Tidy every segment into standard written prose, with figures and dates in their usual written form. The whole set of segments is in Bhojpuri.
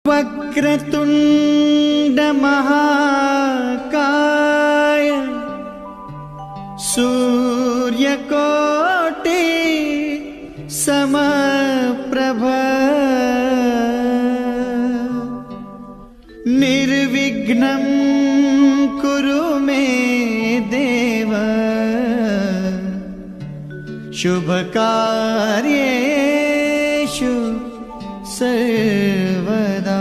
ವಕ್ರತುಂಡ ಮಹಾಕಾಯ ಸೂರ್ಯಕೋಟಿ ಸಮಪ್ರಭ ನಿರ್ವಿಘ್ನಂ ಕುರು ಮೇ ದೇವ ಶುಭ ಕಾರ್ಯೇಷು ಸರ್ವದಾ.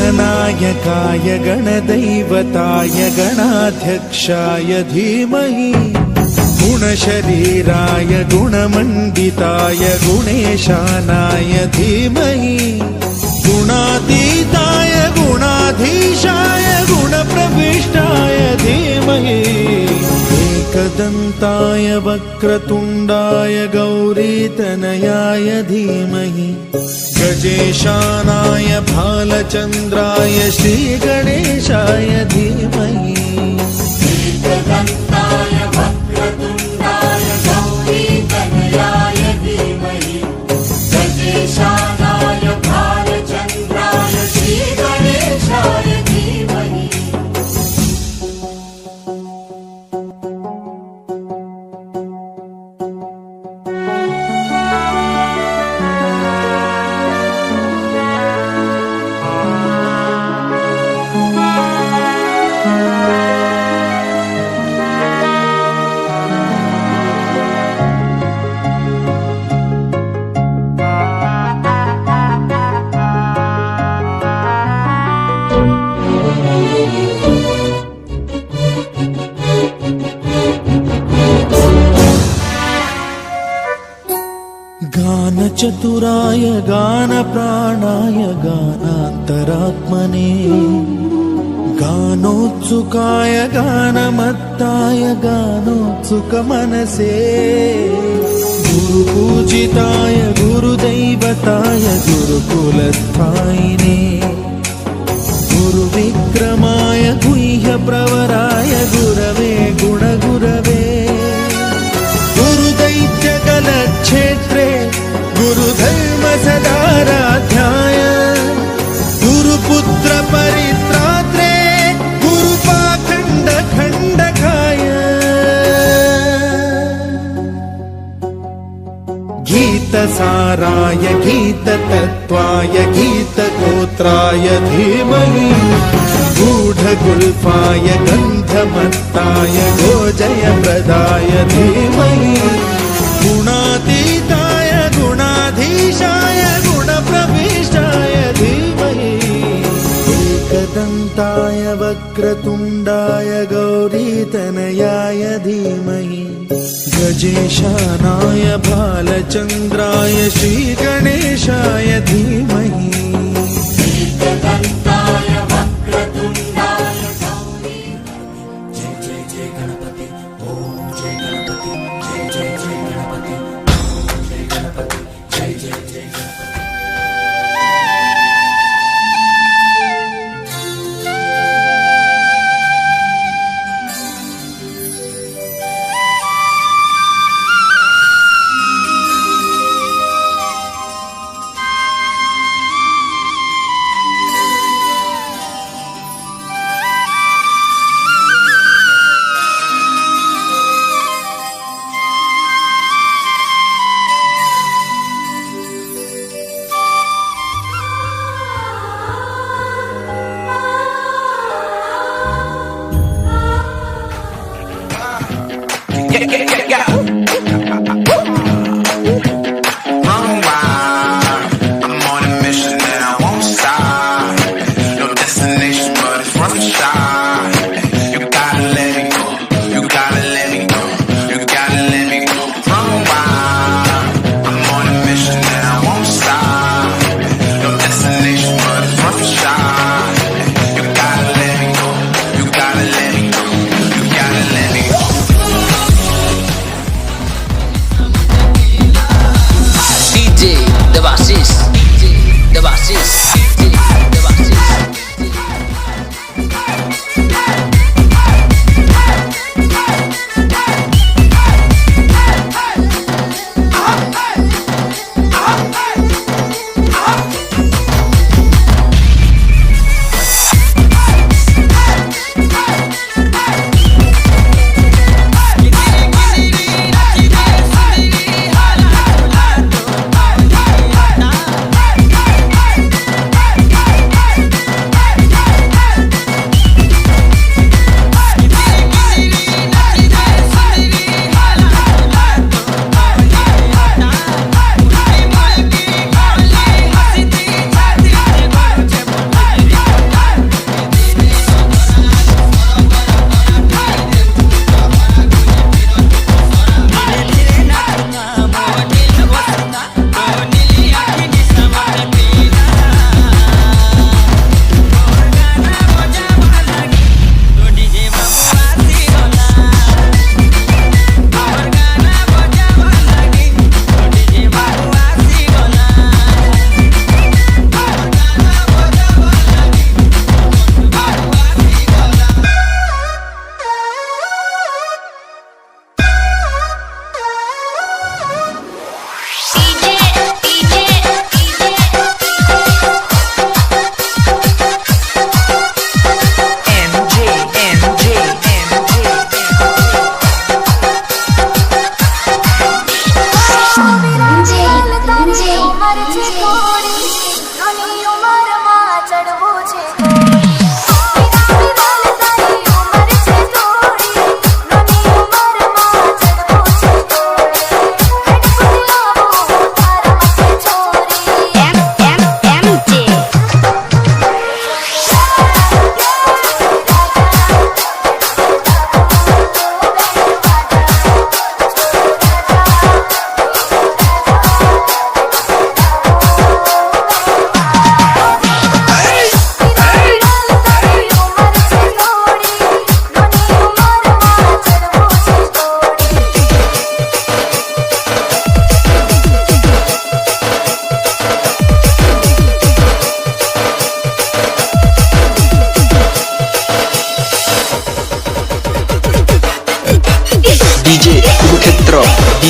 गणनायकाय गणदैवताय गणाध्यक्षाय धीमहि गुणशरीराय गुणमण्डिताय गुणेशानाय धीमहि गुणातीताय गुणाधीशाय गुणप्रविष्टाय धीमहि एकदन्ताय वक्रतुण्डाय गौरीतनयाय धीमहि गजेशानाय भालचन्द्राय श्रीगणेशाय धीमहि एकदन्ताय वक्रतुण्डाय गौरीतनयाय धीमहि गजेशानाय भालचन्द्राय श्रीगणेशाय धीमहि. गानचतुराय गानप्राणाय गानान्तरात्मने गानोत्सुकाय गानमत्ताय गानोत्सुकमनसे गुरुपूजिताय गुरुदैवताय गुरुकुलस्थायिने गुरुविक्रमाय गुह्यप्रवराय गुरवे गुणगुरवे गुरुदैत्यकलक्षेत्रे गुरुधर्म सदाराध्याय गुरुपुत्र परित्रात्रे गुरुपाखण्ड खण्डकाय गीतसाराय गीततत्त्वाय गीतगोत्राय धीमहि गूढगुल्फाय गन्धमत्ताय गोजयप्रदाय धीमहि गुणातीताय गुणाधीशाय गुणप्रविष्टाय धीमहि एकदन्ताय वक्रतुण्डाय गौरीतनयाय धीमहि गजेशानाय भालचन्द्राय श्रीगणेशाय धीमहि. एकदन्ताय वक्रतुण्डाय गौरी जय जय जय गणपति ओम जय गणपति जय जय जय गणपति ओम जय गणपति जय जय जय Ganpati.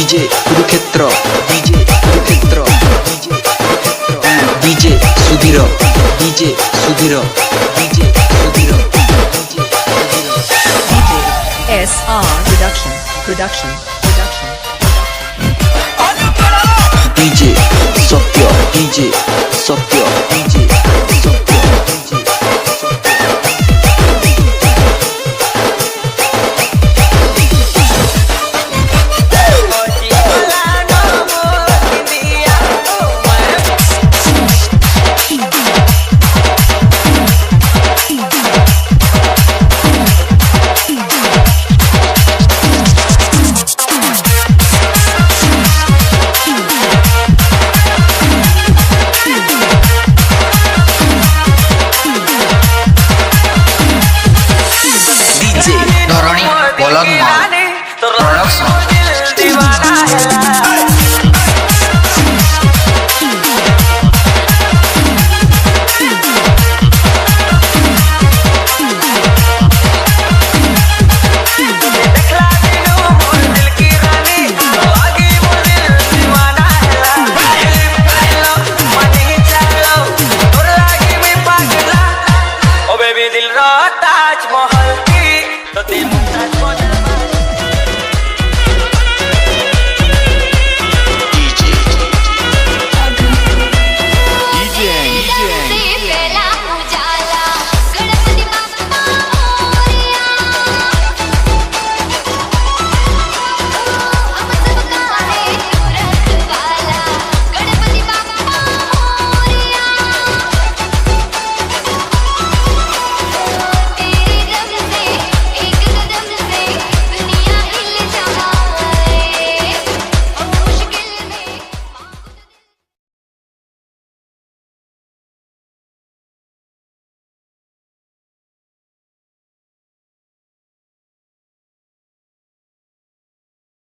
DJ Kurukshetra, DJ Kurukshetra, DJ Sudhiro, DJ Sudhiro, DJ Sudhiro, SR Production. DJ Satya, DJ Satya, DJ Satya, DJ Satya. Doroni Bologna Production. दिल रो ताजमहल